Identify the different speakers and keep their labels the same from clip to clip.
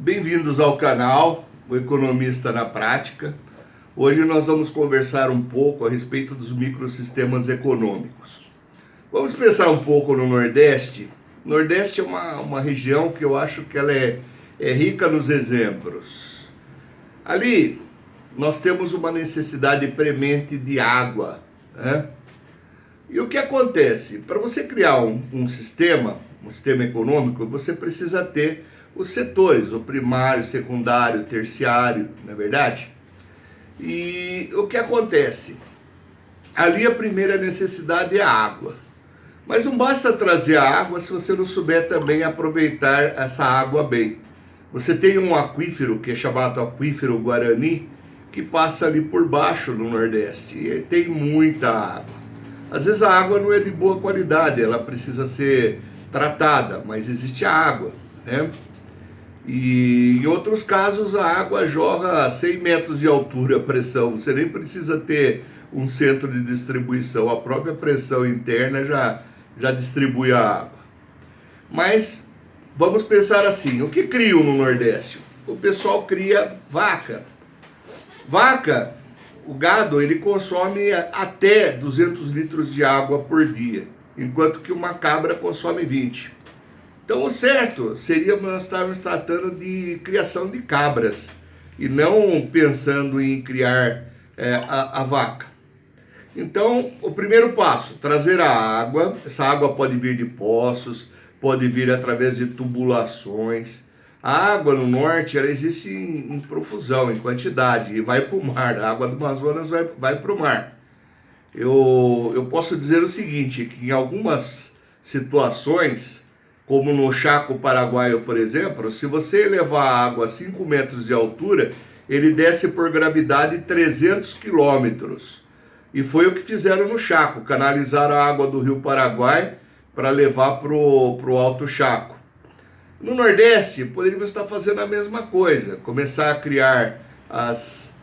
Speaker 1: Bem-vindos ao canal, o Economista na Prática. Hoje nós vamos conversar um pouco a respeito dos microsistemas econômicos. Vamos pensar um pouco no Nordeste. O Nordeste é uma região que eu acho que ela é rica nos exemplos. Ali nós temos uma necessidade premente de água, né? E o que acontece? Para você criar um sistema econômico, você precisa ter os setores, o primário, secundário, terciário, não é verdade? E o que acontece? Ali a primeira necessidade é a água. Mas não basta trazer a água se você não souber também aproveitar essa água bem. Você tem um aquífero, que é chamado aquífero Guarani, que passa ali por baixo no Nordeste, e tem muita água. Às vezes a água não é de boa qualidade, ela precisa ser tratada, mas existe a água, né? E em outros casos a água jorra a 100 metros de altura, a pressão, você nem precisa ter um centro de distribuição, a própria pressão interna já distribui a água. Mas vamos pensar assim, o que criam no Nordeste? O pessoal cria vaca. Vaca, o gado, ele consome até 200 litros de água por dia, enquanto que uma cabra consome 20. Então o certo seria nós estarmos tratando de criação de cabras e não pensando em criar a vaca. Então o primeiro passo, trazer a água. Essa água pode vir de poços, pode vir através de tubulações. A água no norte ela existe em profusão, em quantidade, e vai para o mar. A água do Amazonas vai para o mar. Eu posso dizer o seguinte, que em algumas situações, como no Chaco Paraguaio, por exemplo, se você elevar a água a 5 metros de altura, ele desce por gravidade 300 quilômetros. E foi o que fizeram no Chaco, canalizaram a água do rio Paraguai para levar para o Alto Chaco. No Nordeste, poderíamos estar fazendo a mesma coisa, começar a criar as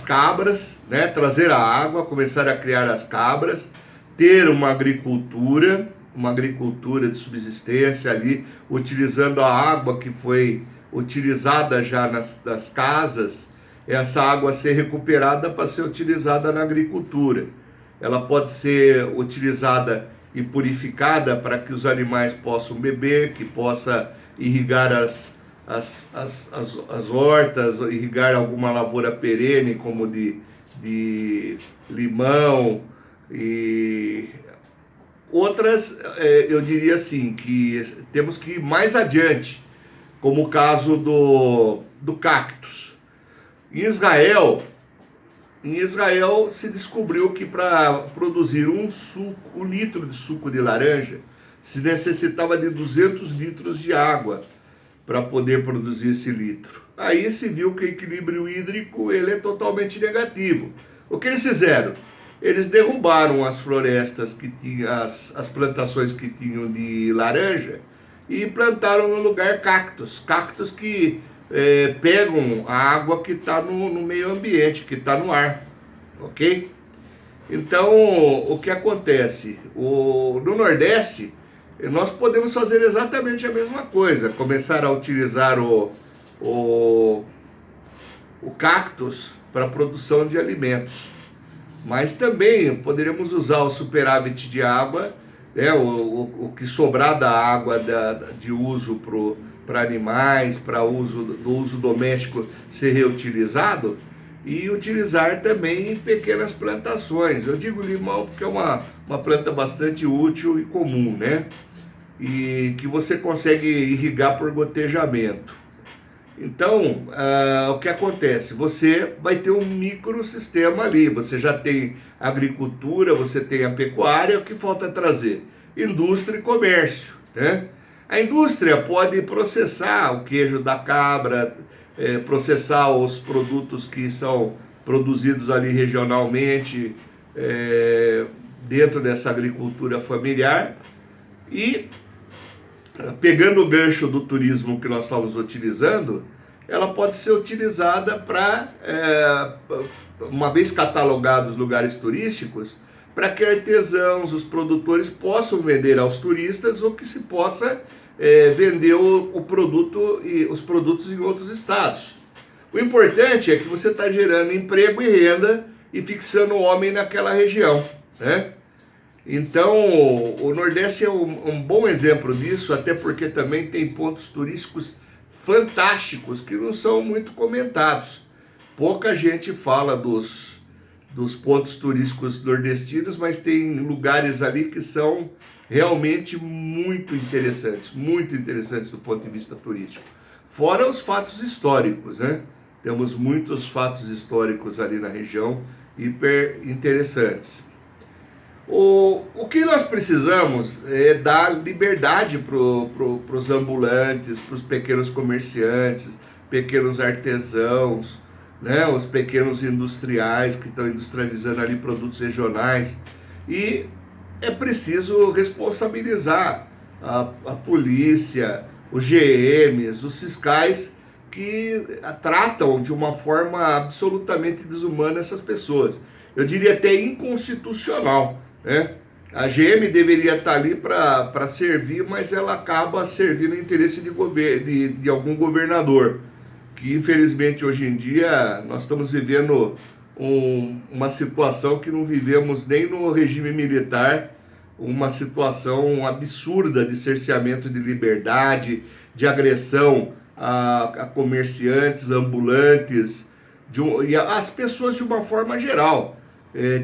Speaker 1: cabras, né? Trazer a água, começar a criar as cabras, ter uma agricultura de subsistência ali, utilizando a água que foi utilizada já nas casas, essa água ser recuperada para ser utilizada na agricultura. Ela pode ser utilizada e purificada para que os animais possam beber, que possa irrigar as hortas, irrigar alguma lavoura perene, como de limão e outras. Eu diria assim, que temos que ir mais adiante, como o caso do cactus. Em Israel se descobriu que para produzir um litro de suco de laranja se necessitava de 200 litros de água para poder produzir esse litro. Aí se viu que o equilíbrio hídrico ele é totalmente negativo. O que eles fizeram? Eles derrubaram as florestas que tinham, as plantações que tinham de laranja e plantaram no lugar cactos. Cactos que pegam a água que está no meio ambiente, que está no ar, ok? Então, o que acontece? No Nordeste, nós podemos fazer exatamente a mesma coisa, começar a utilizar o cactus para a produção de alimentos. Mas também poderíamos usar o superávit de água, né, o que sobrar da água de uso para animais, para do uso doméstico ser reutilizado e utilizar também em pequenas plantações. Eu digo limão porque é uma planta bastante útil e comum, né? E que você consegue irrigar por gotejamento. Então, o que acontece? Você vai ter um microsistema ali, você já tem agricultura, você tem a pecuária, o que falta trazer? Indústria e comércio, né? A indústria pode processar o queijo da cabra, processar os produtos que são produzidos ali regionalmente, dentro dessa agricultura familiar, e pegando o gancho do turismo que nós estamos utilizando, ela pode ser utilizada para, uma vez catalogados lugares turísticos, para que artesãos, os produtores possam vender aos turistas ou que se possa vender o produto e os produtos em outros estados. O importante é que você está gerando emprego e renda e fixando o homem naquela região, né? Então, o Nordeste é um bom exemplo disso, até porque também tem pontos turísticos fantásticos que não são muito comentados. Pouca gente fala dos pontos turísticos nordestinos, mas tem lugares ali que são realmente muito interessantes do ponto de vista turístico. Fora os fatos históricos, né? Temos muitos fatos históricos ali na região hiper interessantes. O que nós precisamos é dar liberdade para os ambulantes, para os pequenos comerciantes, pequenos artesãos, né, os pequenos industriais que estão industrializando ali produtos regionais. E é preciso responsabilizar a polícia, os GMs, os fiscais que tratam de uma forma absolutamente desumana essas pessoas. Eu diria até inconstitucional, né? A GM deveria estar ali para servir, mas ela acaba servindo o interesse de algum governador, que infelizmente hoje em dia nós estamos vivendo uma situação que não vivemos nem no regime militar, uma situação absurda de cerceamento de liberdade, de agressão a comerciantes, ambulantes, e as pessoas de uma forma geral.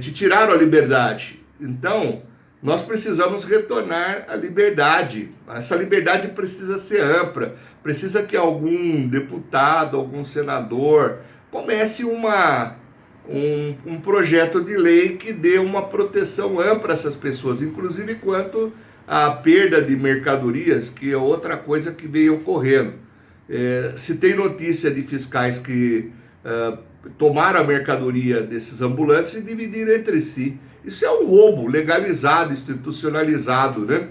Speaker 1: Te tiraram a liberdade. Então, nós precisamos retornar à liberdade. Essa liberdade precisa ser ampla. Precisa que algum deputado, algum senador comece um projeto de lei que dê uma proteção ampla a essas pessoas, inclusive quanto à perda de mercadorias, que é outra coisa que veio ocorrendo. Se tem notícia de fiscais que tomaram a mercadoria desses ambulantes e dividiram entre si. Isso é um roubo legalizado, institucionalizado, né?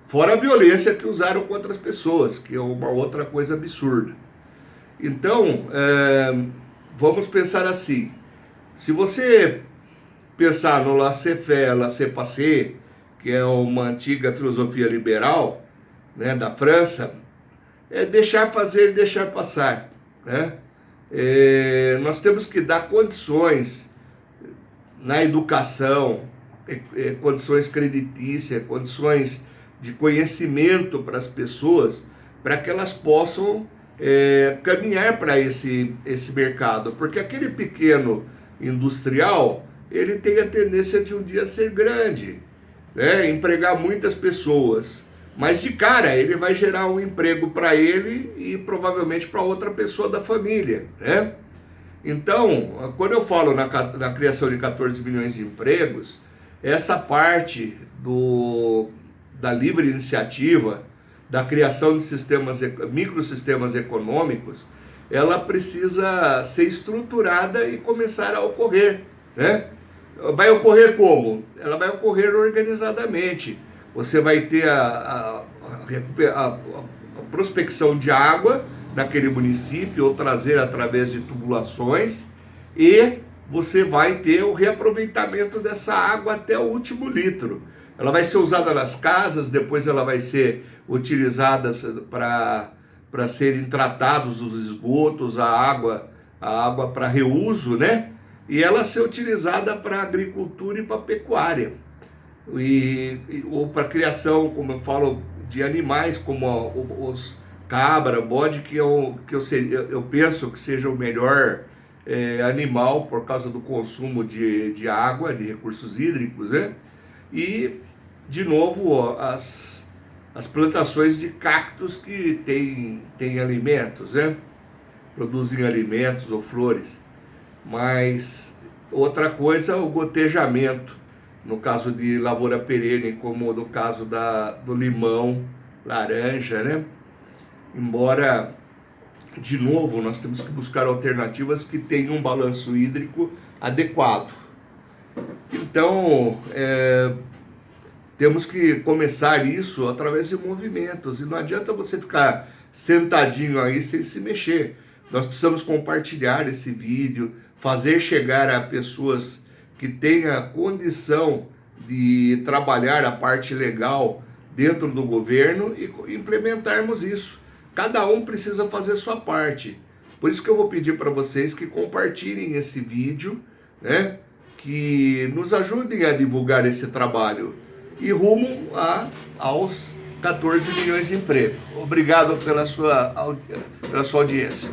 Speaker 1: Fora a violência que usaram contra as pessoas, que é uma outra coisa absurda. Então, vamos pensar assim. Se você pensar no laissez-faire, laissez-passer, que é uma antiga filosofia liberal, né, da França, é deixar fazer e deixar passar, né? Nós temos que dar condições na educação, condições creditícias, condições de conhecimento para as pessoas, para que elas possam caminhar para esse mercado, porque aquele pequeno industrial, ele tem a tendência de um dia ser grande, né? Empregar muitas pessoas, mas de cara ele vai gerar um emprego para ele e provavelmente para outra pessoa da família, né? Então, quando eu falo na criação de 14 milhões de empregos, essa parte da livre iniciativa, da criação de microsistemas econômicos, ela precisa ser estruturada e começar a ocorrer, né? Vai ocorrer como? Ela vai ocorrer organizadamente. Você vai ter a prospecção de água naquele município, ou trazer através de tubulações, e você vai ter o reaproveitamento dessa água até o último litro. Ela vai ser usada nas casas, depois ela vai ser utilizada para serem tratados os esgotos, a água para reuso, né? E ela ser utilizada para agricultura e para pecuária. Ou para criação, como eu falo, de animais, como os cabra, bode, que eu penso que seja o melhor animal por causa do consumo de água, de recursos hídricos, né? E, de novo, as plantações de cactos que têm alimentos, né? Produzem alimentos ou flores. Mas outra coisa, o gotejamento, no caso de lavoura perene, como no caso do limão, laranja, né? Embora, de novo, nós temos que buscar alternativas que tenham um balanço hídrico adequado. Então, temos que começar isso através de movimentos, e não adianta você ficar sentadinho aí sem se mexer. Nós precisamos compartilhar esse vídeo, fazer chegar a pessoas que tenham condição de trabalhar a parte legal dentro do governo e implementarmos isso. Cada um precisa fazer sua parte. Por isso que eu vou pedir para vocês que compartilhem esse vídeo, né? Que nos ajudem a divulgar esse trabalho e rumo aos 14 milhões de empregos. Obrigado pela sua audiência.